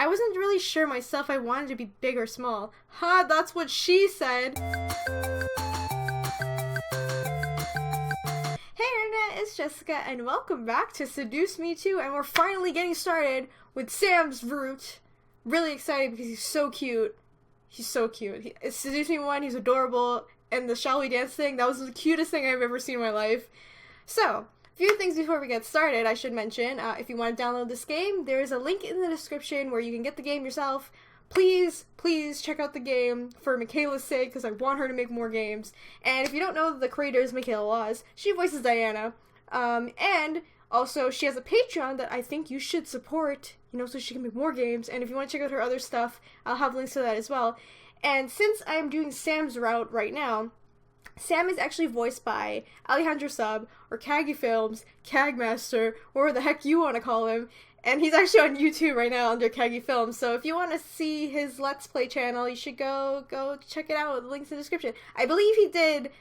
I wasn't really sure myself I wanted to be big or small. Ha, that's what she said. Hey Internet, it's Jessica, and welcome back to Seduce Me Too, and we're finally getting started with Sam's route. Really excited because he's so cute. He's so cute. Seduce Me 1, he's adorable, and the Shall We Dance thing, that was the cutest thing I've ever seen in my life. So, a few things before we get started I should mention. If you want to download this game, there is a link in the description where you can get the game yourself. Please check out the game for Michaela's sake, because I want her to make more games. And if you don't know the creators, Michaela Laws, she voices Diana. And also, she has a Patreon that I think you should support, so she can make more games. And if you want to check out her other stuff, I'll have links to that as well. And since I am doing Sam's route right now, Sam is actually voiced by Alejandro Saab, or Kaggy Films, Kagmaster, whatever the heck you want to call him. And he's actually on YouTube right now under Kaggy Films. So if you want to see his Let's Play channel, you should go check it out. The link's in the description. I believe he did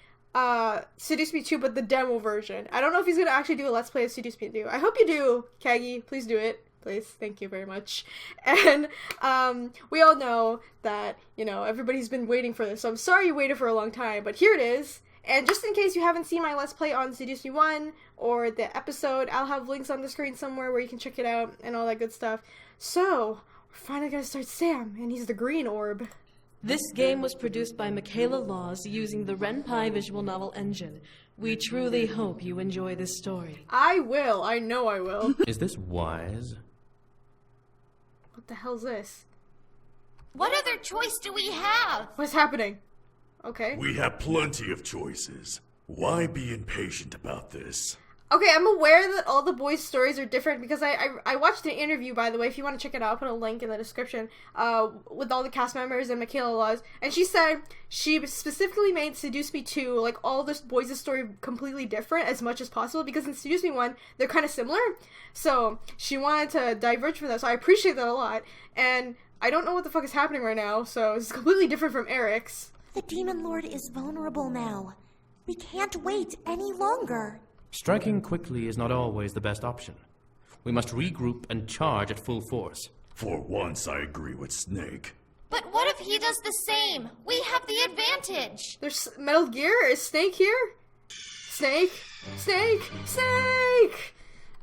Seduce Me 2, but the demo version. I don't know if he's going to actually do a Let's Play of Seduce Me 2. I hope you do, Kaggy. Please do it. Please. Thank you very much. And we all know that, everybody's been waiting for this. So I'm sorry you waited for a long time, but here it is. And just in case you haven't seen my Let's Play on Seduce Me 1 or the episode, I'll have links on the screen somewhere where you can check it out and all that good stuff. So, we're finally gonna start Sam, and he's the green orb. This game was produced by Michaela Laws using the Ren'Py visual novel engine. We truly hope you enjoy this story. I will. I know I will. Is this wise? What the hell's this? What other choice do we have? What's happening? Okay. We have plenty of choices. Why be impatient about this? Okay, I'm aware that all the boys' stories are different because I watched an interview, by the way. If you want to check it out, I'll put a link in the description, with all the cast members and Michaela Laws. And she said she specifically made Seduce Me 2, like, all the boys' story completely different as much as possible, because in Seduce Me 1, they're kind of similar. So, she wanted to diverge from that, so I appreciate that a lot. And I don't know what the fuck is happening right now, so it's completely different from Erik's. The Demon Lord is vulnerable now. We can't wait any longer. Striking quickly is not always the best option. We must regroup and charge at full force. For once, I agree with Snake. But what if he does the same? We have the advantage. There's Metal Gear? Is Snake here? Snake? Snake? Snake!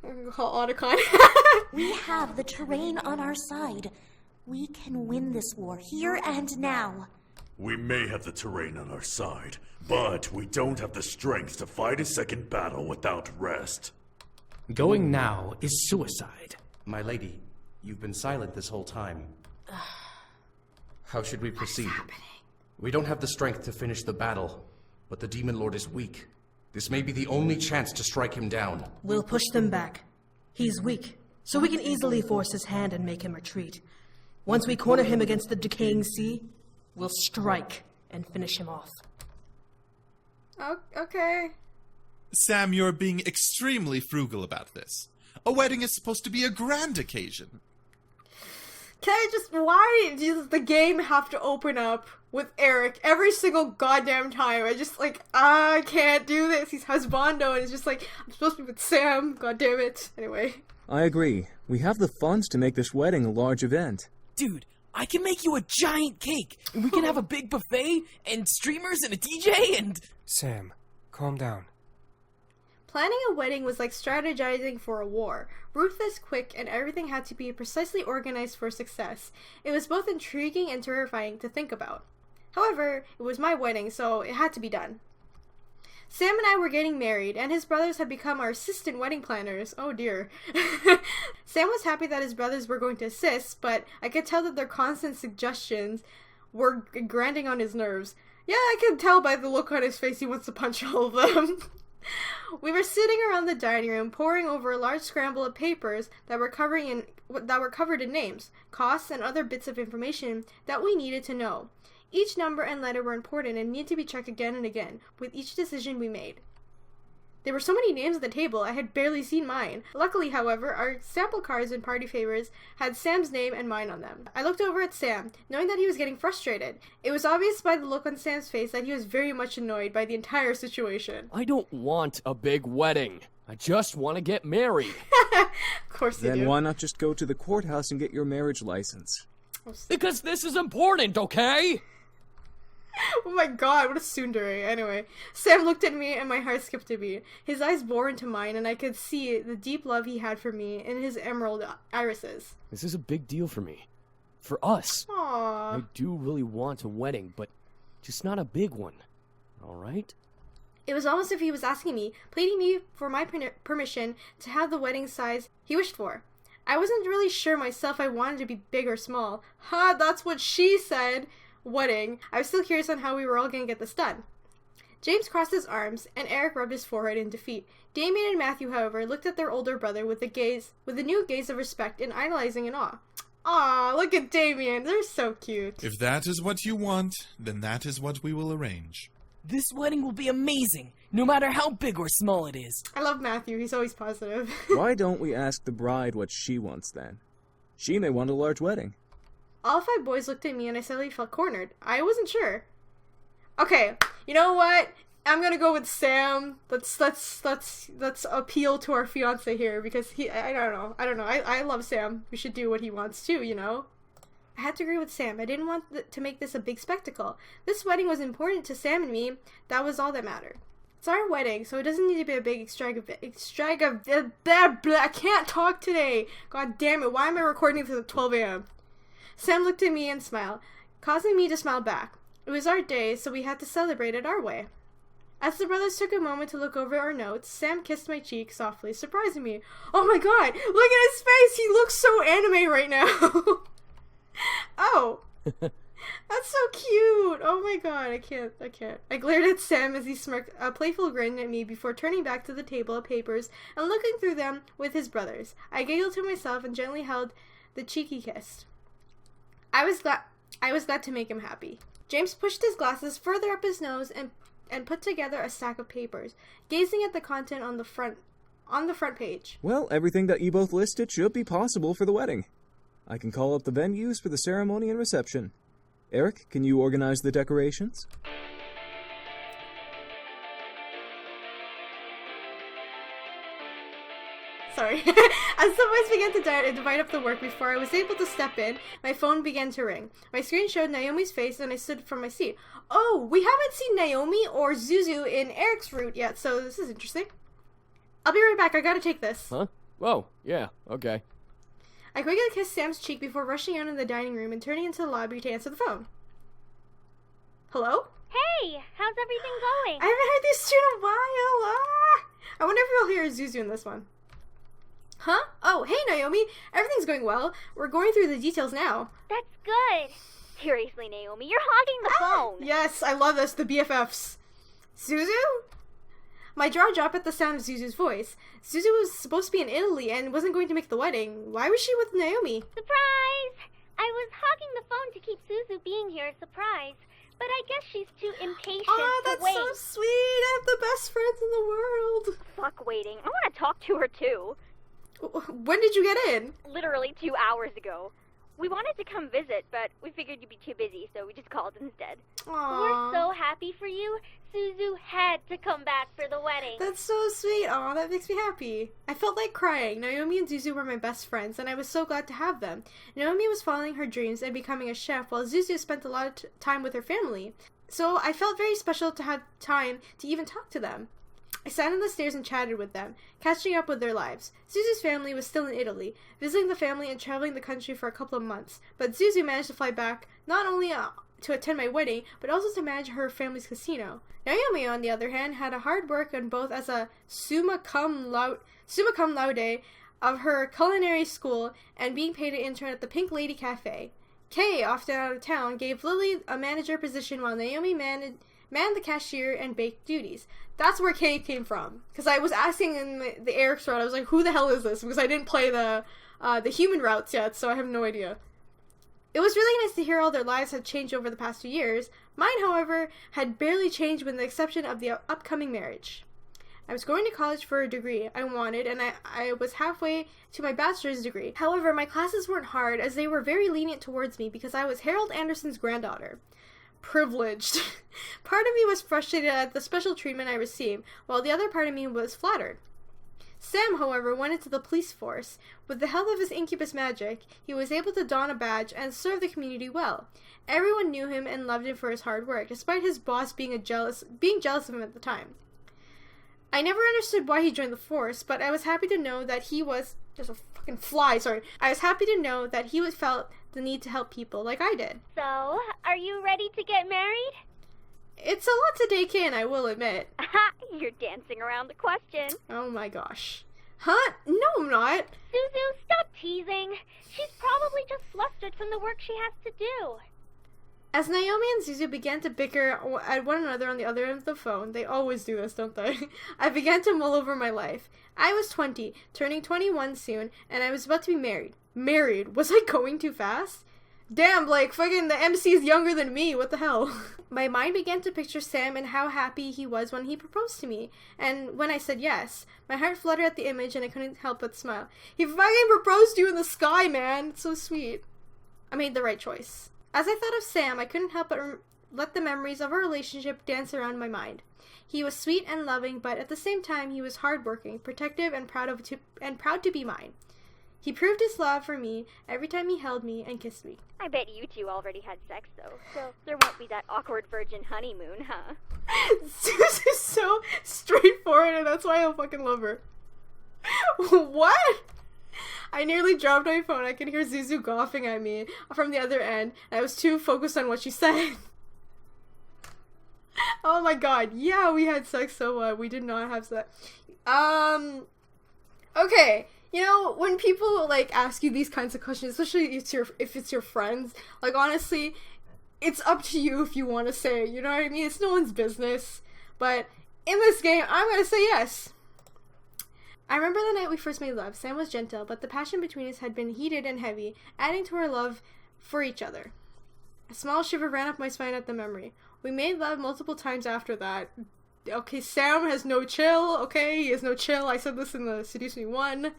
I'm gonna call Otacon. We have the terrain on our side. We can win this war here and now. We may have the terrain on our side, but we don't have the strength to fight a second battle without rest. Going now is suicide. My lady, you've been silent this whole time. How should we proceed? What's happening? We don't have the strength to finish the battle, but the Demon Lord is weak. This may be the only chance to strike him down. We'll push them back. He's weak, so we can easily force his hand and make him retreat. Once we corner him against the decaying sea, we'll strike and finish him off. Oh, okay. Sam, you're being extremely frugal about this. A wedding is supposed to be a grand occasion. Why does the game have to open up with Erik every single goddamn time? I can't do this. He's husbando, and it's just like, I'm supposed to be with Sam. God damn it. Anyway. I agree. We have the funds to make this wedding a large event. Dude, I can make you a giant cake, and we can have a big buffet, and streamers, and a DJ, and... Sam, calm down. Planning a wedding was like strategizing for a war. Ruthless, quick, and everything had to be precisely organized for success. It was both intriguing and terrifying to think about. However, it was my wedding, so it had to be done. Sam and I were getting married, and his brothers had become our assistant wedding planners. Oh dear. Sam was happy that his brothers were going to assist, but I could tell that their constant suggestions were grinding on his nerves. Yeah, I could tell by the look on his face he wants to punch all of them. We were sitting around the dining room, poring over a large scramble of papers that were covered in names, costs, and other bits of information that we needed to know. Each number and letter were important and needed to be checked again and again with each decision we made. There were so many names at the table, I had barely seen mine. Luckily, however, our sample cards and party favors had Sam's name and mine on them. I looked over at Sam, knowing that he was getting frustrated. It was obvious by the look on Sam's face that he was very much annoyed by the entire situation. I don't want a big wedding. I just want to get married. Of course you do. Then why not just go to the courthouse and get your marriage license? Because this is important, okay? Oh my god, what a tsundere. Anyway, Sam looked at me and my heart skipped a beat. His eyes bore into mine and I could see the deep love he had for me in his emerald irises. This is a big deal for me. For us. Aww. I do really want a wedding, but just not a big one. Alright? It was almost as if he was asking me, pleading me for my permission to have the wedding size he wished for. I wasn't really sure myself I wanted to be big or small. Ha, that's what she said. Wedding. I was still curious on how we were all going to get this done. James crossed his arms, and Erik rubbed his forehead in defeat. Damien and Matthew, however, looked at their older brother with a new gaze of respect and idolizing in awe. Aw, look at Damien. They're so cute. If that is what you want, then that is what we will arrange. This wedding will be amazing, no matter how big or small it is. I love Matthew. He's always positive. Why don't we ask the bride what she wants then? She may want a large wedding. All 5 boys looked at me and I suddenly felt cornered. I wasn't sure. Okay, you know what? I'm gonna go with Sam. Let's appeal to our fiance here because I don't know. I love Sam. We should do what he wants too, you know? I had to agree with Sam. I didn't want to make this a big spectacle. This wedding was important to Sam and me. That was all that mattered. It's our wedding, so it doesn't need to be a big I can't talk today. God damn it, why am I recording this at 12 a.m.? Sam looked at me and smiled, causing me to smile back. It was our day, so we had to celebrate it our way. As the brothers took a moment to look over our notes, Sam kissed my cheek softly, surprising me. Oh my god, look at his face! He looks so anime right now! Oh! That's so cute! Oh my god, I can't. I glared at Sam as he smirked a playful grin at me before turning back to the table of papers and looking through them with his brothers. I giggled to myself and gently held the cheek he kissed. I was glad to make him happy. James pushed his glasses further up his nose and put together a stack of papers, gazing at the content on the front page. Well, everything that you both listed should be possible for the wedding. I can call up the venues for the ceremony and reception. Erik, can you organize the decorations? Sorry. As the boys began to divide up the work before I was able to step in, my phone began to ring. My screen showed Naomi's face and I stood from my seat. Oh, we haven't seen Naomi or Zuzu in Erik's route yet, so this is interesting. I'll be right back, I gotta take this. Huh? Whoa, yeah, okay. I quickly kissed Sam's cheek before rushing out in the dining room and turning into the lobby to answer the phone. Hello? Hey, how's everything going? I haven't heard these two in a while. Ah! I wonder if we'll hear Zuzu in this one. Huh? Oh, hey Naomi. Everything's going well. We're going through the details now. That's good. Seriously, Naomi, you're hogging the phone. Yes, I love this. The BFFs. Zuzu? My jaw dropped at the sound of Zuzu's voice. Zuzu was supposed to be in Italy and wasn't going to make the wedding. Why was she with Naomi? Surprise! I was hogging the phone to keep Zuzu being here a surprise, but I guess she's too impatient to wait. That's so sweet. I have the best friends in the world. Fuck waiting. I want to talk to her too. When did you get in? Literally 2 hours ago. We wanted to come visit, but we figured you'd be too busy, so we just called instead. Aww. We're so happy for you. Zuzu had to come back for the wedding. That's so sweet. Aw, that makes me happy. I felt like crying. Naomi and Zuzu were my best friends, and I was so glad to have them. Naomi was following her dreams and becoming a chef, while Zuzu spent a lot of time with her family. So I felt very special to have time to even talk to them. I sat on the stairs and chatted with them, catching up with their lives. Zuzu's family was still in Italy, visiting the family and traveling the country for a couple of months, but Zuzu managed to fly back not only to attend my wedding, but also to manage her family's casino. Naomi, on the other hand, had a hard work on both as a summa cum laude of her culinary school and being paid an intern at the Pink Lady Cafe. Kay, often out of town, gave Lily a manager position while Naomi manned the cashier and bake duties. That's where Kay came from. Because I was asking in the Erik's route, I was like, who the hell is this? Because I didn't play the human routes yet, so I have no idea. It was really nice to hear all their lives had changed over the past few years. Mine, however, had barely changed with the exception of the upcoming marriage. I was going to college for a degree I wanted, and I was halfway to my bachelor's degree. However, my classes weren't hard, as they were very lenient towards me because I was Harold Anderson's granddaughter. Privileged. Part of me was frustrated at the special treatment I received, while the other part of me was flattered. Sam, however, went into the police force. With the help of his incubus magic, he was able to don a badge and serve the community well. Everyone knew him and loved him for his hard work, despite his boss being jealous of him at the time. I never understood why he joined the force, but I was happy to know that he was... There's a fucking fly, sorry. I was happy to know that he felt the need to help people like I did. So, are you ready to get married? It's a lot to take in, I will admit. Ha! You're dancing around the question. Oh my gosh. Huh? No, I'm not. Suzu, stop teasing. She's probably just flustered from the work she has to do. As Naomi and Suzu began to bicker at one another on the other end of the phone, they always do this, don't they? I began to mull over my life. I was 20, turning 21 soon, and I was about to be married. Married? Was I going too fast? Damn, like, fucking the MC's younger than me, what the hell? My mind began to picture Sam and how happy he was when he proposed to me, and when I said yes. My heart fluttered at the image and I couldn't help but smile. He fucking proposed to you in the sky, man! It's so sweet. I made the right choice. As I thought of Sam, I couldn't help but let the memories of our relationship dance around my mind. He was sweet and loving, but at the same time, he was hardworking, protective, and proud to be mine. He proved his love for me every time he held me and kissed me. I bet you two already had sex, though, so there won't be that awkward virgin honeymoon, huh? Suzu's so straightforward, and that's why I fucking love her. What? I nearly dropped my phone. I could hear Zuzu coughing at me from the other end, and I was too focused on what she said. Oh my god, yeah, we had sex, so what? We did not have sex. Okay. You know, when people, like, ask you these kinds of questions, especially if it's your friends, like, honestly, it's up to you if you want to say, you know what I mean? It's no one's business. But in this game, I'm going to say yes. I remember the night we first made love. Sam was gentle, but the passion between us had been heated and heavy, adding to our love for each other. A small shiver ran up my spine at the memory. We made love multiple times after that. Okay, Sam has no chill, okay? He has no chill. I said this in the Seduce Me 1.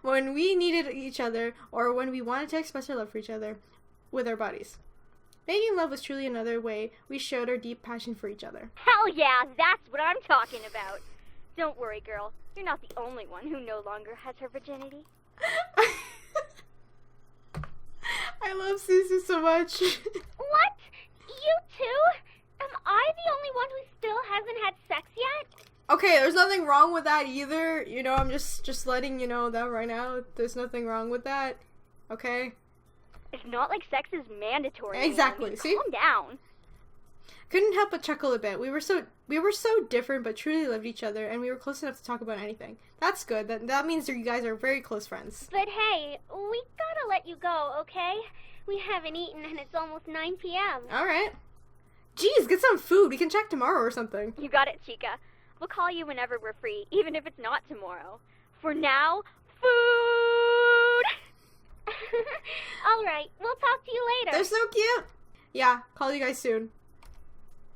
When we needed each other, or when we wanted to express our love for each other with our bodies. Making love was truly another way we showed our deep passion for each other. Hell yeah, that's what I'm talking about. Don't worry, girl. You're not the only one who no longer has her virginity. I love Suzu so much. What? You too? Am I the only one who still hasn't had sex yet? Okay, there's nothing wrong with that either. You know, I'm just letting you know that right now. There's nothing wrong with that. Okay? It's not like sex is mandatory. Exactly. I mean, see? Calm down. Couldn't help but chuckle a bit. We were so different, but truly loved each other, and we were close enough to talk about anything. That's good. That means you guys are very close friends. But hey, we gotta let you go, okay? We haven't eaten and it's almost 9 p.m. Alright. Jeez, get some food. We can check tomorrow or something. You got it, Chica. We'll call you whenever we're free, even if it's not tomorrow. For now, food! Alright, we'll talk to you later. They're so cute. Yeah, call you guys soon.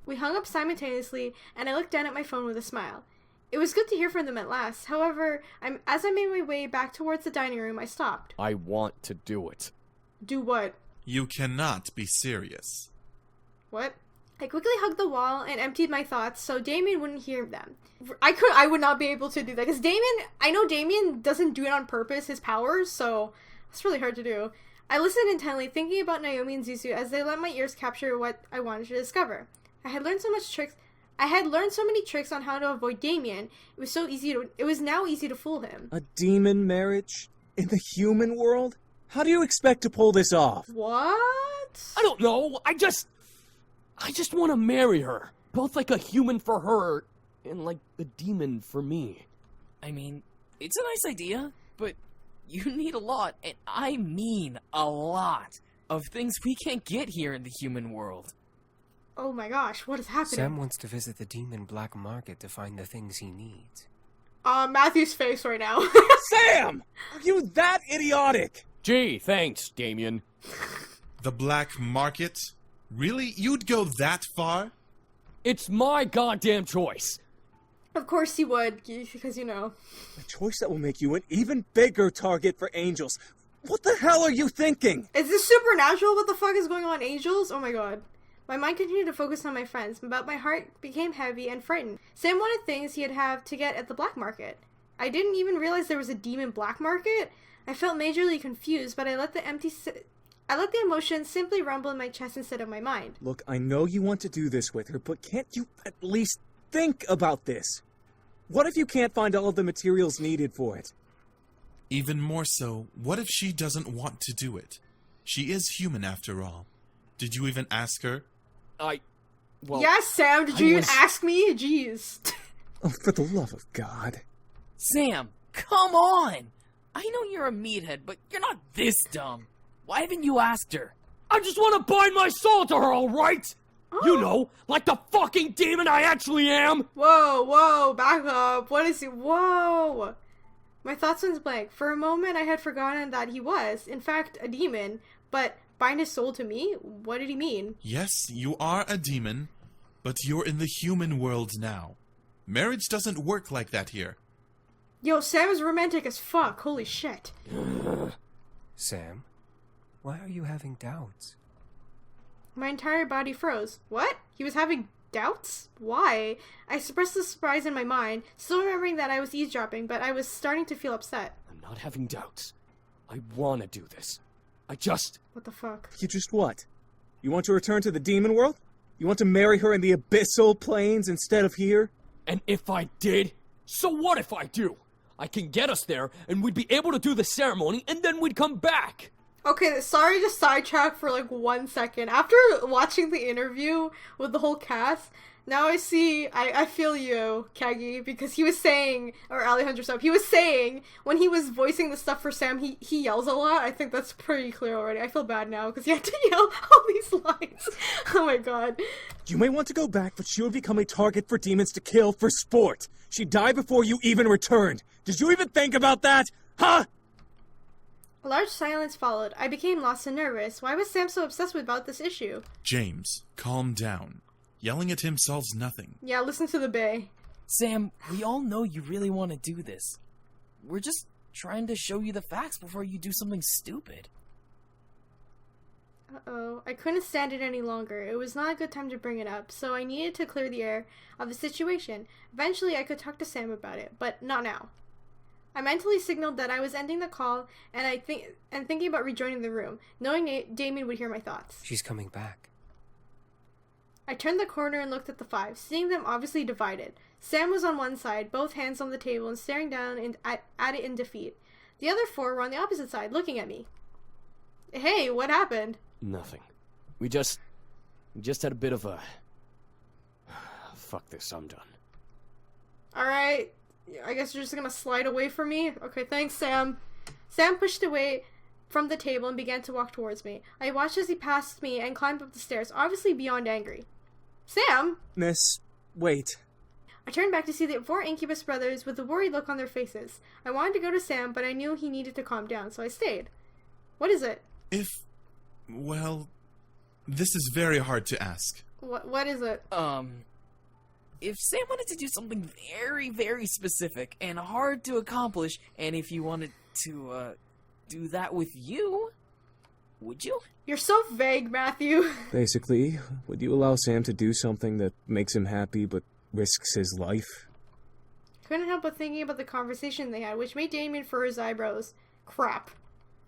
We hung up simultaneously, and I looked down at my phone with a smile. It was good to hear from them at last. However, as I made my way back towards the dining room, I stopped. I want to do it. Do what? You cannot be serious. What? I quickly hugged the wall and emptied my thoughts so Damien wouldn't hear them. I would not be able to do that, because I know Damien doesn't do it on purpose, his powers, so it's really hard to do. I listened intently, thinking about Naomi and Zuzu as they let my ears capture what I wanted to discover. I had learned so many tricks on how to avoid Damien. It was now easy to fool him. A demon marriage? In the human world? How do you expect to pull this off? What? I don't know. I just want to marry her. Both like a human for her and like a demon for me. I mean, it's a nice idea, but you need a lot, and I mean a lot, of things we can't get here in the human world. Oh my gosh, what is happening? Sam wants to visit the demon black market to find the things he needs. Matthew's face right now. Sam! Are you that idiotic? Gee, thanks, Damien. The black market? Really? You'd go that far? It's my goddamn choice. Of course you would, because you know. A choice that will make you an even bigger target for angels. What the hell are you thinking? Is this supernatural? What the fuck is going on, angels? Oh my god. My mind continued to focus on my friends, but my heart became heavy and frightened. Sam wanted things he'd have to get at the black market. I didn't even realize there was a demon black market. I felt majorly confused, but I let the emotions simply rumble in my chest instead of my mind. Look, I know you want to do this with her, but can't you at least think about this? What if you can't find all of the materials needed for it? Even more so, what if she doesn't want to do it? She is human after all. Did you even ask her? Well, yes, Sam, did you even ask me? Jeez. Oh, for the love of God. Sam, come on! I know you're a meathead, but you're not this dumb. Why haven't you asked her? I just want to bind my soul to her, alright? Oh. You know, like the fucking demon I actually am! Whoa, back up. What is he? Whoa! My thoughts went blank. For a moment, I had forgotten that he was, in fact, a demon, but bind his soul to me? What did he mean? Yes, you are a demon, but you're in the human world now. Marriage doesn't work like that here. Yo, Sam is romantic as fuck. Holy shit. Sam, why are you having doubts? My entire body froze. What? He was having doubts? Why? I suppressed the surprise in my mind, still remembering that I was eavesdropping, but I was starting to feel upset. I'm not having doubts. I want to do this. I just... What the fuck? You just what? You want to return to the demon world? You want to marry her in the Abyssal Plains instead of here? And if I did? So what if I do? I can get us there, and we'd be able to do the ceremony, and then we'd come back. Okay, sorry to sidetrack for like 1 second. After watching the interview with the whole cast, now I feel you, Kaggy, because he was saying, or Alejandro Saab, he was saying, when he was voicing the stuff for Sam, he yells a lot. I think that's pretty clear already. I feel bad now, because he had to yell all these lines. Oh my god. You may want to go back, but she would become a target for demons to kill for sport. She'd die before you even returned. Did you even think about that? Huh? A large silence followed. I became lost and nervous. Why was Sam so obsessed about this issue? James, calm down. Yelling at him solves nothing. Yeah, listen to the bae. Sam, we all know you really want to do this. We're just trying to show you the facts before you do something stupid. Uh-oh. I couldn't stand it any longer. It was not a good time to bring it up, so I needed to clear the air of the situation. Eventually, I could talk to Sam about it, but not now. I mentally signaled that I was ending the call, and thinking about rejoining the room, knowing Damien would hear my thoughts. She's coming back. I turned the corner and looked at the five, seeing them obviously divided. Sam was on one side, both hands on the table and staring down at it in defeat. The other four were on the opposite side, looking at me. Hey, what happened? Nothing. We just had a bit of a... Fuck this, I'm done. Alright, I guess you're just gonna slide away from me? Okay, thanks, Sam. Sam pushed away from the table and began to walk towards me. I watched as he passed me and climbed up the stairs, obviously beyond angry. Sam? Miss, wait. I turned back to see the four Incubus brothers with a worried look on their faces. I wanted to go to Sam, but I knew he needed to calm down, so I stayed. What is it? Well, this is very hard to ask. What is it? If Sam wanted to do something very, very specific and hard to accomplish, and if you wanted to, do that with you, would you? You're so vague, Matthew. Basically, would you allow Sam to do something that makes him happy but risks his life? Couldn't help but thinking about the conversation they had, which made Damien furrow his eyebrows. Crap.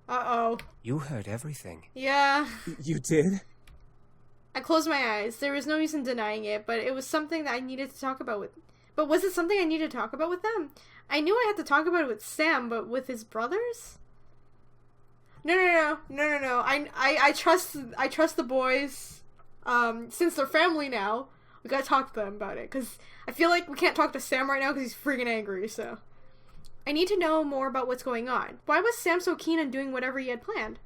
Uh-oh. You heard everything. Yeah. You did? I closed my eyes. There was no use in denying it, but it was something that I needed to talk about with... But was it something I needed to talk about with them? I knew I had to talk about it with Sam, but with his brothers? No. I trust the boys. Since they're family now, we gotta talk to them about it, because I feel like we can't talk to Sam right now because he's freaking angry, so... I need to know more about what's going on. Why was Sam so keen on doing whatever he had planned?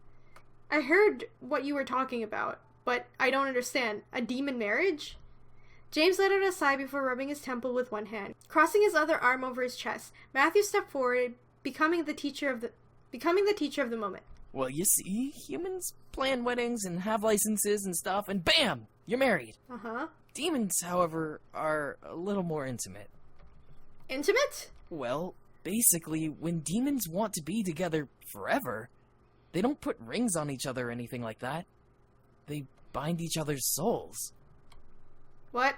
I heard what you were talking about, but I don't understand. A demon marriage? James let it aside before rubbing his temple with one hand. Crossing his other arm over his chest, Matthew stepped forward, becoming the teacher of the moment. Well, you see, humans plan weddings and have licenses and stuff, and bam! You're married. Uh-huh. Demons, however, are a little more intimate. Intimate? Well, basically, when demons want to be together forever, they don't put rings on each other or anything like that. They bind each other's souls. What?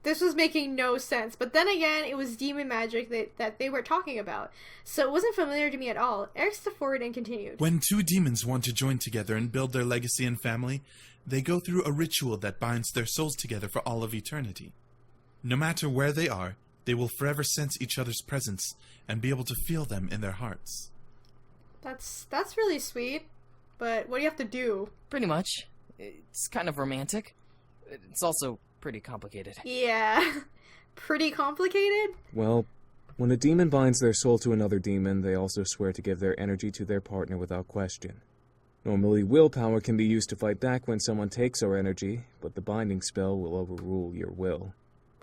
This was making no sense, but then again, it was demon magic that they were talking about, so it wasn't familiar to me at all. Erik stepped forward and continued. When two demons want to join together and build their legacy and family, they go through a ritual that binds their souls together for all of eternity. No matter where they are, they will forever sense each other's presence and be able to feel them in their hearts. That's really sweet, but what do you have to do? Pretty much. It's kind of romantic. It's also pretty complicated. Yeah. Pretty complicated? Well, when a demon binds their soul to another demon, they also swear to give their energy to their partner without question. Normally, willpower can be used to fight back when someone takes our energy, but the binding spell will overrule your will.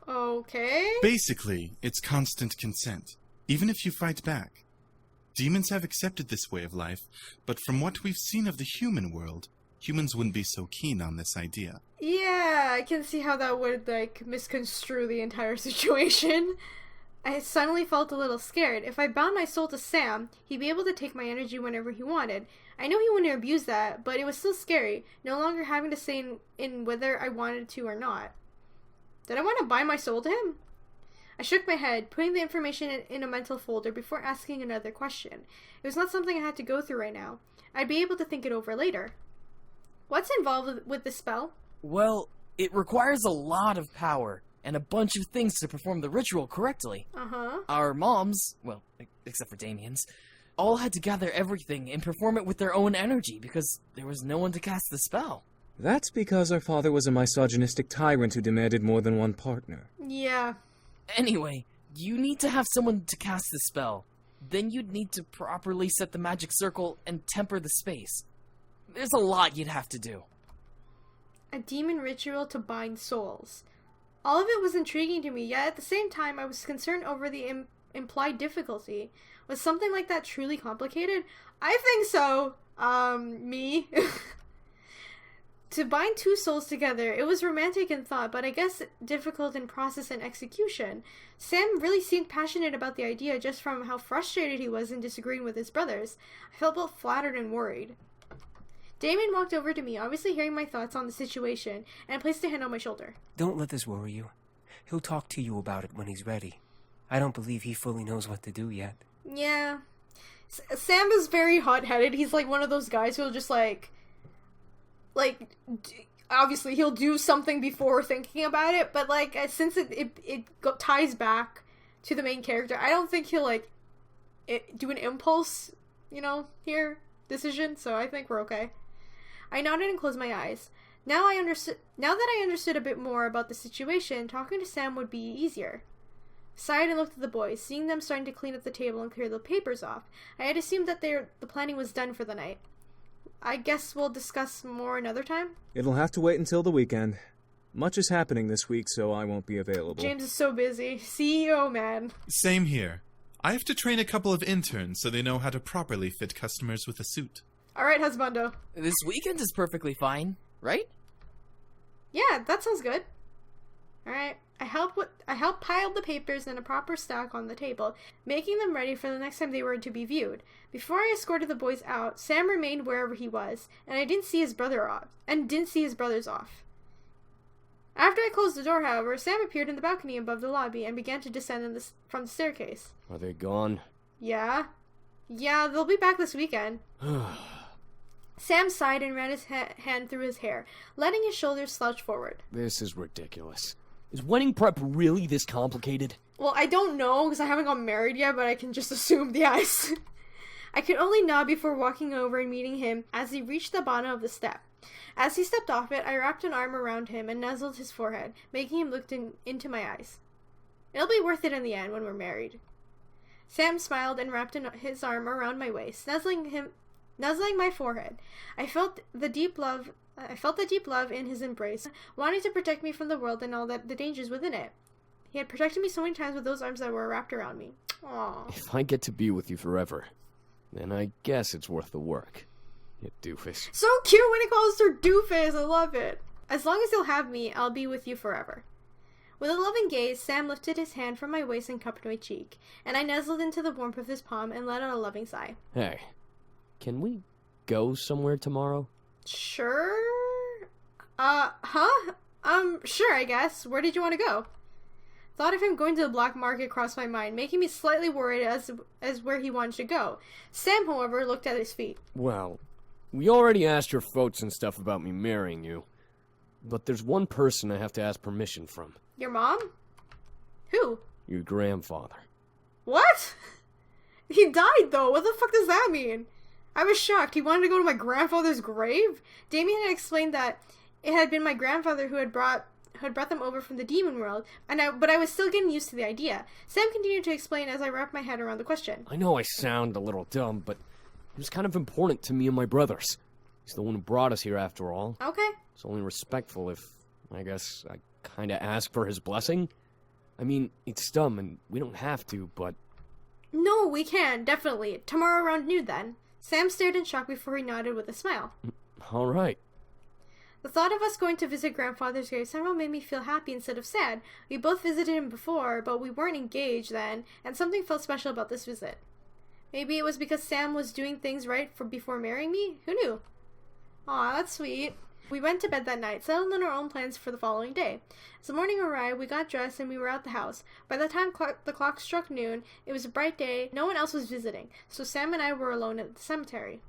Okay. Basically, it's constant consent, even if you fight back. Demons have accepted this way of life, but from what we've seen of the human world, humans wouldn't be so keen on this idea. Yeah, I can see how that would, misconstrue the entire situation. I suddenly felt a little scared. If I bound my soul to Sam, he'd be able to take my energy whenever he wanted. I know he wouldn't abuse that, but it was still scary, no longer having to say in whether I wanted to or not. Did I want to bind my soul to him? I shook my head, putting the information in a mental folder before asking another question. It was not something I had to go through right now. I'd be able to think it over later. What's involved with this spell? Well, it requires a lot of power and a bunch of things to perform the ritual correctly. Uh-huh. Our moms, well, except for Damien's, all had to gather everything and perform it with their own energy because there was no one to cast the spell. That's because our father was a misogynistic tyrant who demanded more than one partner. Yeah. Anyway, you need to have someone to cast the spell. Then you'd need to properly set the magic circle and temper the space. There's a lot you'd have to do. A demon ritual to bind souls. All of it was intriguing to me, yet at the same time I was concerned over the implied difficulty. Was something like that truly complicated? I think so. Me. To bind two souls together, it was romantic in thought, but I guess difficult in process and execution. Sam really seemed passionate about the idea just from how frustrated he was in disagreeing with his brothers. I felt both flattered and worried. Damien walked over to me, obviously hearing my thoughts on the situation, and placed a hand on my shoulder. Don't let this worry you. He'll talk to you about it when he's ready. I don't believe he fully knows what to do yet. Yeah. Sam is very hot-headed. He's like one of those guys who'll just obviously he'll do something before thinking about it, but since it ties back to the main character, I don't think he'll do an impulse, decision, so I think we're okay. I nodded and closed my eyes. Now that I understood a bit more about the situation, talking to Sam would be easier. Sighed and looked at the boys, seeing them starting to clean up the table and clear the papers off. I had assumed that the planning was done for the night. I guess we'll discuss more another time? It'll have to wait until the weekend. Much is happening this week, so I won't be available. James is so busy. CEO, man. Same here. I have to train a couple of interns so they know how to properly fit customers with a suit. Alright, husbando. This weekend is perfectly fine, right? Yeah, that sounds good. Alright, I helped pile the papers in a proper stack on the table, making them ready for the next time they were to be viewed. Before I escorted the boys out, Sam remained wherever he was, and I didn't see his brothers off. After I closed the door, however, Sam appeared in the balcony above the lobby and began to descend from the staircase. Are they gone? Yeah, they'll be back this weekend. Sam sighed and ran his hand through his hair, letting his shoulders slouch forward. This is ridiculous. Is wedding prep really this complicated? Well, I don't know, because I haven't gotten married yet, but I can just assume yes. I could only nod before walking over and meeting him as he reached the bottom of the step. As he stepped off it, I wrapped an arm around him and nuzzled his forehead, making him look into my eyes. It'll be worth it in the end when we're married. Sam smiled and wrapped his arm around my waist, nuzzling my forehead. I felt the deep love in his embrace, wanting to protect me from the world and all the dangers within it. He had protected me so many times with those arms that were wrapped around me. Aww. If I get to be with you forever, then I guess it's worth the work. You doofus. So cute when he calls her doofus. I love it. As long as you'll have me, I'll be with you forever. With a loving gaze, Sam lifted his hand from my waist and cupped my cheek, and I nuzzled into the warmth of his palm and let out a loving sigh. Hey, can we go somewhere tomorrow? Sure. Sure, I guess. Where did you want to go? Thought of him going to the black market crossed my mind, making me slightly worried as where he wanted to go. Sam, however, looked at his feet. Well, we already asked your folks and stuff about me marrying you. But there's one person I have to ask permission from. Your mom? Who? Your grandfather. What? He died, though. What the fuck does that mean? I was shocked. He wanted to go to my grandfather's grave? Damien had explained that it had been my grandfather who had brought them over from the demon world, but I was still getting used to the idea. Sam continued to explain as I wrapped my head around the question. I know I sound a little dumb, but it was kind of important to me and my brothers. He's the one who brought us here after all. Okay. It's only respectful if, I guess, I kinda ask for his blessing. I mean, it's dumb and we don't have to, but... No, we can, definitely. Tomorrow around noon, then. Sam stared in shock before he nodded with a smile. All right. The thought of us going to visit grandfather's grave somehow made me feel happy instead of sad. We both visited him before, but we weren't engaged then, and something felt special about this visit. Maybe it was because Sam was doing things right before marrying me? Who knew? Aw, that's sweet. We went to bed that night, settled on our own plans for the following day. As the morning arrived, we got dressed and we were out the house. By the time the clock struck noon, it was a bright day, no one else was visiting, so Sam and I were alone at the cemetery.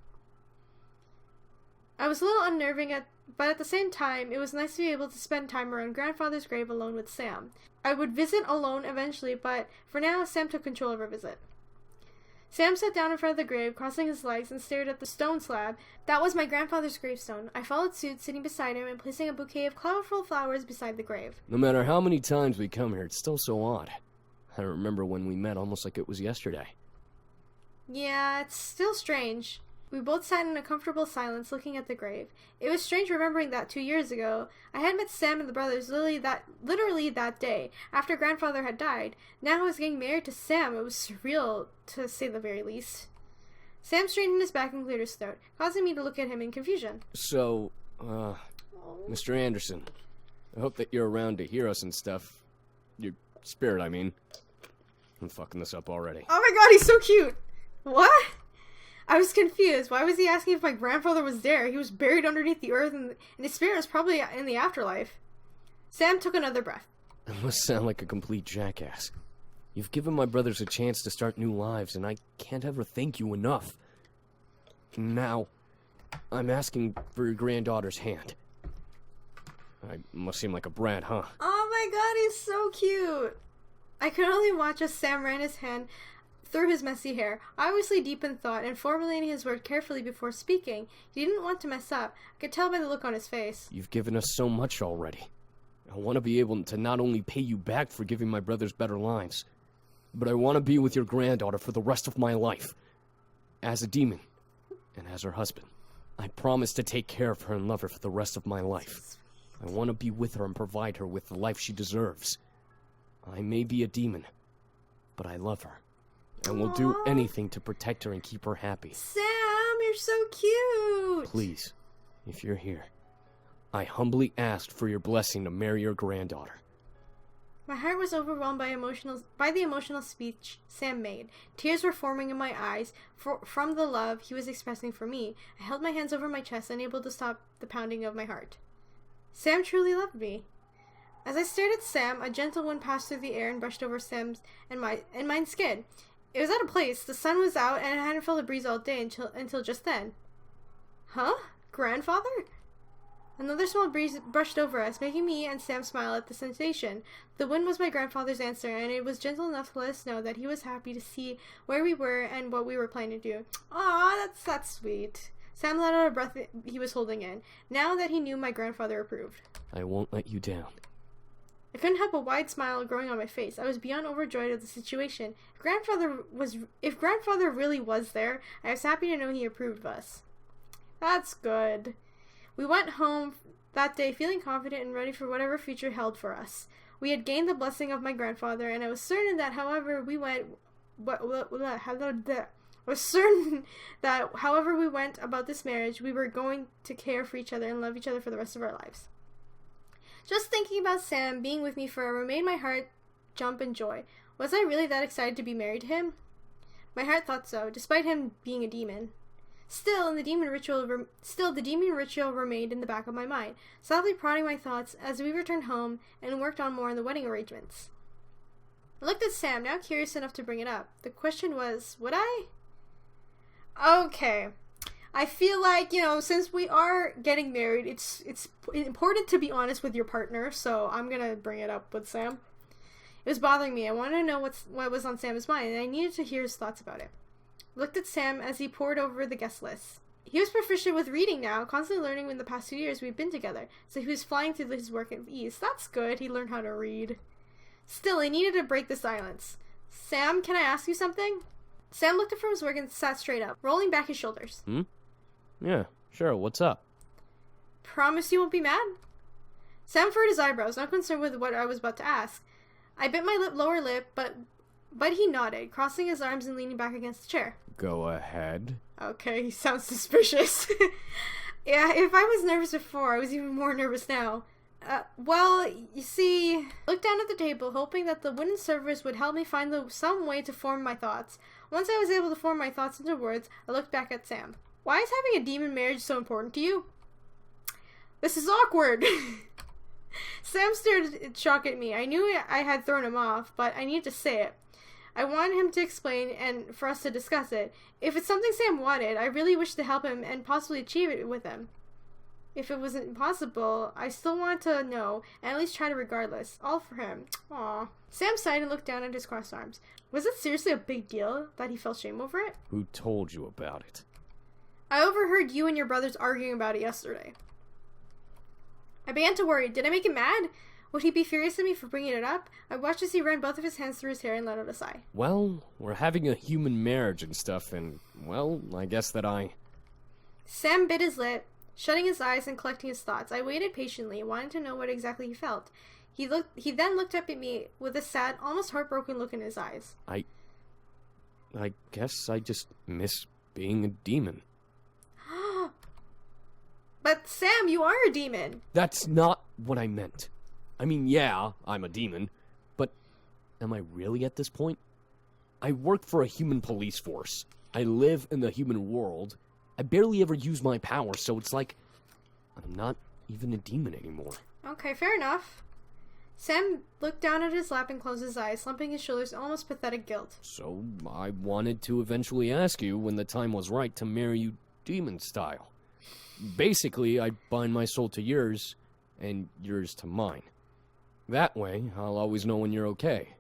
I was a little unnerving, but at the same time, it was nice to be able to spend time around grandfather's grave alone with Sam. I would visit alone eventually, but for now, Sam took control of our visit. Sam sat down in front of the grave, crossing his legs, and stared at the stone slab. That was my grandfather's gravestone. I followed suit, sitting beside him and placing a bouquet of colorful flowers beside the grave. No matter how many times we come here, it's still so odd. I remember when we met almost like it was yesterday. Yeah, it's still strange. We both sat in a comfortable silence looking at the grave. It was strange remembering that 2 years ago, I had met Sam and the brothers literally that day, after grandfather had died. Now I was getting married to Sam. It was surreal, to say the very least. Sam straightened his back and cleared his throat, causing me to look at him in confusion. So, Mr. Anderson, I hope that you're around to hear us and stuff. Your spirit, I mean. I'm fucking this up already. Oh my god, he's so cute! What? I was confused. Why was he asking if my grandfather was there? He was buried underneath the earth, and his spirit was probably in the afterlife. Sam took another breath. I must sound like a complete jackass. You've given my brothers a chance to start new lives, and I can't ever thank you enough. Now, I'm asking for your granddaughter's hand. I must seem like a brat, huh? Oh my god, he's so cute! I could only watch as Sam ran his hand through his messy hair, obviously deep in thought, and formulating his word carefully before speaking. He didn't want to mess up. I could tell by the look on his face. You've given us so much already. I want to be able to not only pay you back for giving my brothers better lives, but I want to be with your granddaughter for the rest of my life. As a demon, and as her husband. I promise to take care of her and love her for the rest of my life. I want to be with her and provide her with the life she deserves. I may be a demon, but I love her. And will do anything to protect her and keep her happy. Sam, you're so cute! Please, if you're here, I humbly ask for your blessing to marry your granddaughter. My heart was overwhelmed by the emotional speech Sam made. Tears were forming in my eyes from the love he was expressing for me. I held my hands over my chest, unable to stop the pounding of my heart. Sam truly loved me. As I stared at Sam, a gentle wind passed through the air and brushed over Sam's and mine's skin. It was out of place. The sun was out, and I hadn't felt a breeze all day until just then. Huh? Grandfather? Another small breeze brushed over us, making me and Sam smile at the sensation. The wind was my grandfather's answer, and it was gentle enough to let us know that he was happy to see where we were and what we were planning to do. Aw, that's sweet. Sam let out a breath he was holding in, now that he knew my grandfather approved. I won't let you down. I couldn't help a wide smile growing on my face. I was beyond overjoyed of the situation. If grandfather really was there, I was happy to know he approved of us. That's good. We went home that day feeling confident and ready for whatever future held for us. We had gained the blessing of my grandfather, and I was certain that however we went about this marriage, we were going to care for each other and love each other for the rest of our lives. Just thinking about Sam being with me forever made my heart jump in joy. Was I really that excited to be married to him? My heart thought so, despite him being a demon. Still, the demon ritual remained in the back of my mind, softly prodding my thoughts as we returned home and worked on more on the wedding arrangements. I looked at Sam, now curious enough to bring it up. The question was, would I? Okay. I feel like, since we are getting married, it's important to be honest with your partner, so I'm gonna bring it up with Sam. It was bothering me. I wanted to know what was on Sam's mind, and I needed to hear his thoughts about it. I looked at Sam as he pored over the guest list. He was proficient with reading now, constantly learning in the past 2 years we've been together, so he was flying through his work at ease. That's good, he learned how to read. Still, I needed to break the silence. Sam, can I ask you something? Sam looked up from his work and sat straight up, rolling back his shoulders. Yeah, sure, what's up? Promise you won't be mad? Sam furrowed his eyebrows, not concerned with what I was about to ask. I bit my lower lip, but he nodded, crossing his arms and leaning back against the chair. Go ahead. Okay, he sounds suspicious. Yeah, if I was nervous before, I was even more nervous now. Well, you see, I looked down at the table, hoping that the wooden surface would help me find some way to form my thoughts. Once I was able to form my thoughts into words, I looked back at Sam. Why is having a demon marriage so important to you? This is awkward. Sam stared in shock at me. I knew I had thrown him off, but I needed to say it. I wanted him to explain and for us to discuss it. If it's something Sam wanted, I really wished to help him and possibly achieve it with him. If it wasn't possible, I still wanted to know, and at least try to regardless. All for him. Aww. Sam sighed and looked down at his crossed arms. Was it seriously a big deal that he felt shame over it? Who told you about it? I overheard you and your brothers arguing about it yesterday. I began to worry. Did I make him mad? Would he be furious at me for bringing it up? I watched as he ran both of his hands through his hair and let out a sigh. Well, we're having a human marriage and stuff, and, well, I guess that Sam bit his lip, shutting his eyes and collecting his thoughts. I waited patiently, wanting to know what exactly he felt. He then looked up at me with a sad, almost heartbroken look in his eyes. I guess I just miss being a demon. But Sam, you are a demon. That's not what I meant. I mean, yeah, I'm a demon, but am I really at this point? I work for a human police force. I live in the human world. I barely ever use my power, so it's like I'm not even a demon anymore. Okay, fair enough. Sam looked down at his lap and closed his eyes, slumping his shoulders in almost pathetic guilt. So I wanted to eventually ask you when the time was right to marry you demon style. Basically, I bind my soul to yours, and yours to mine. That way, I'll always know when you're okay,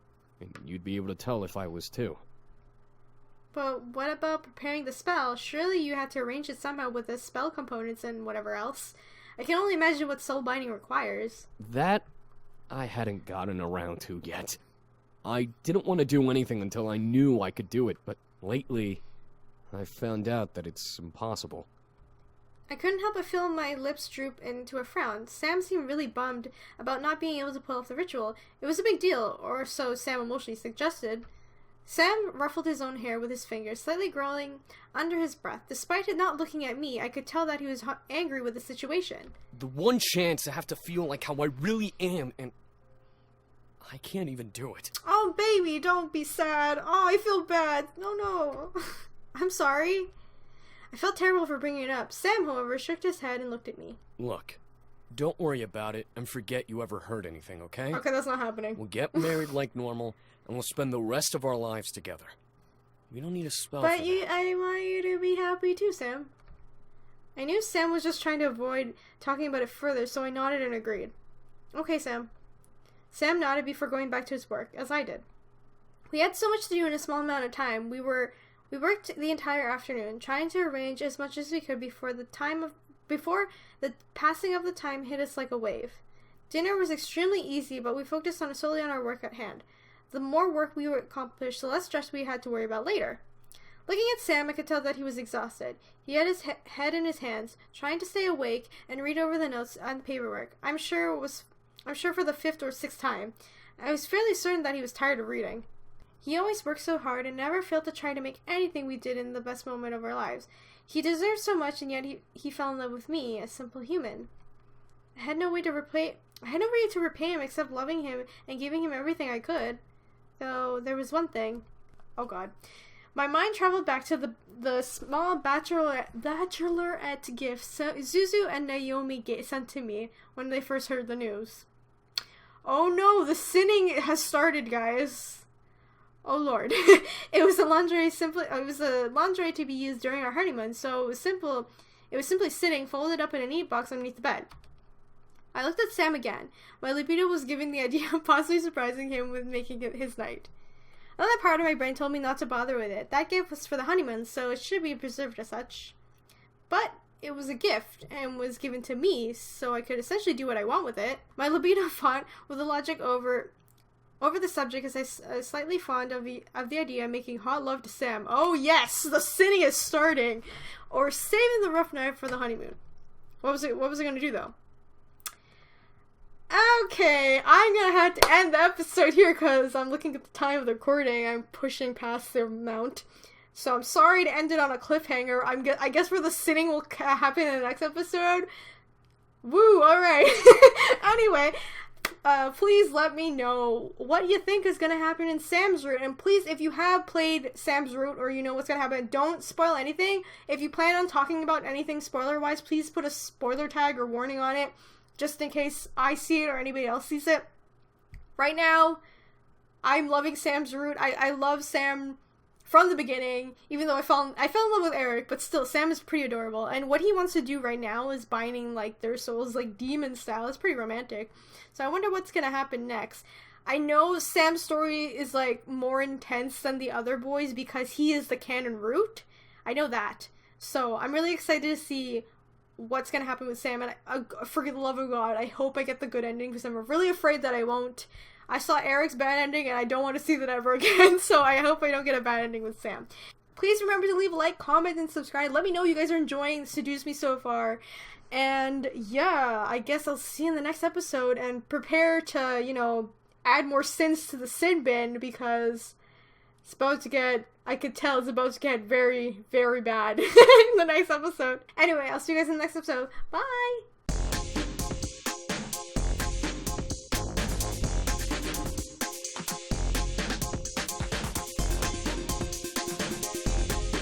and you'd be able to tell if I was too. But what about preparing the spell? Surely you had to arrange it somehow with the spell components and whatever else. I can only imagine what soul binding requires. That I hadn't gotten around to yet. I didn't want to do anything until I knew I could do it, but lately, I've found out that it's impossible. I couldn't help but feel my lips droop into a frown. Sam seemed really bummed about not being able to pull off the ritual. It was a big deal, or so Sam emotionally suggested. Sam ruffled his own hair with his fingers, slightly growling under his breath. Despite it not looking at me, I could tell that he was angry with the situation. The one chance I have to feel like how I really am, and I can't even do it. Oh, baby, don't be sad. Oh, I feel bad. No. I'm sorry. I felt terrible for bringing it up. Sam, however, shook his head and looked at me. Look, don't worry about it and forget you ever heard anything, okay? Okay, that's not happening. We'll get married like normal, and we'll spend the rest of our lives together. We don't need a spell for that. I want you to be happy too, Sam. I knew Sam was just trying to avoid talking about it further, so I nodded and agreed. Okay, Sam. Sam nodded before going back to his work, as I did. We had so much to do in a small amount of time. We worked the entire afternoon, trying to arrange as much as we could before the passing of the time hit us like a wave. Dinner was extremely easy, but we focused solely on our work at hand. The more work we would accomplish, the less stress we had to worry about later. Looking at Sam, I could tell that he was exhausted. He had his head in his hands, trying to stay awake and read over the notes on the paperwork. I'm sure for the 5th or 6th time. I was fairly certain that he was tired of reading. He always worked so hard and never failed to try to make anything we did in the best moment of our lives. He deserved so much, and yet he fell in love with me, a simple human. I had no way to repay him except loving him and giving him everything I could. Though there was one thing. Oh God. My mind traveled back to the small bachelorette gifts Zuzu and Naomi sent to me when they first heard the news. Oh no, the sinning has started, guys. Oh lord. It was a lingerie to be used during our honeymoon, so it was simply sitting folded up in a neat box underneath the bed. I looked at Sam again. My libido was giving the idea of possibly surprising him with making it his night. Another part of my brain told me not to bother with it. That gift was for the honeymoon, so it should be preserved as such. But it was a gift and was given to me, so I could essentially do what I want with it. My libido fought with the logic over the subject as I slightly fond of the idea of making hot love to Sam. Oh yes, the sinning is starting. Or saving the rough night for the honeymoon. What was it gonna do though? Okay, I'm gonna have to end the episode here because I'm looking at the time of the recording. I'm pushing past the amount. So I'm sorry to end it on a cliffhanger. I guess where the sinning will happen in the next episode. Woo, alright. Anyway, please let me know what you think is gonna happen in Sam's route. And please, if you have played Sam's route or you know what's gonna happen, don't spoil anything. If you plan on talking about anything spoiler-wise, please put a spoiler tag or warning on it, just in case I see it or anybody else sees it. Right now, I'm loving Sam's route. I love Sam from the beginning, even though I fell in love with Erik, but still, Sam is pretty adorable. And what he wants to do right now is binding, like, their souls, like, demon style. It's pretty romantic. So I wonder what's gonna happen next. I know Sam's story is, like, more intense than the other boys because he is the canon route. I know that. So I'm really excited to see what's gonna happen with Sam, and for the love of God, I hope I get the good ending, because I'm really afraid that I won't. I saw Erik's bad ending, and I don't want to see that ever again, so I hope I don't get a bad ending with Sam. Please remember to leave a like, comment, and subscribe. Let me know you guys are enjoying Seduce Me so far. And yeah, I guess I'll see you in the next episode, and prepare to, you know, add more sins to the sin bin, because it's about to get, I could tell it's about to get very, very bad in the next episode. Anyway, I'll see you guys in the next episode. Bye!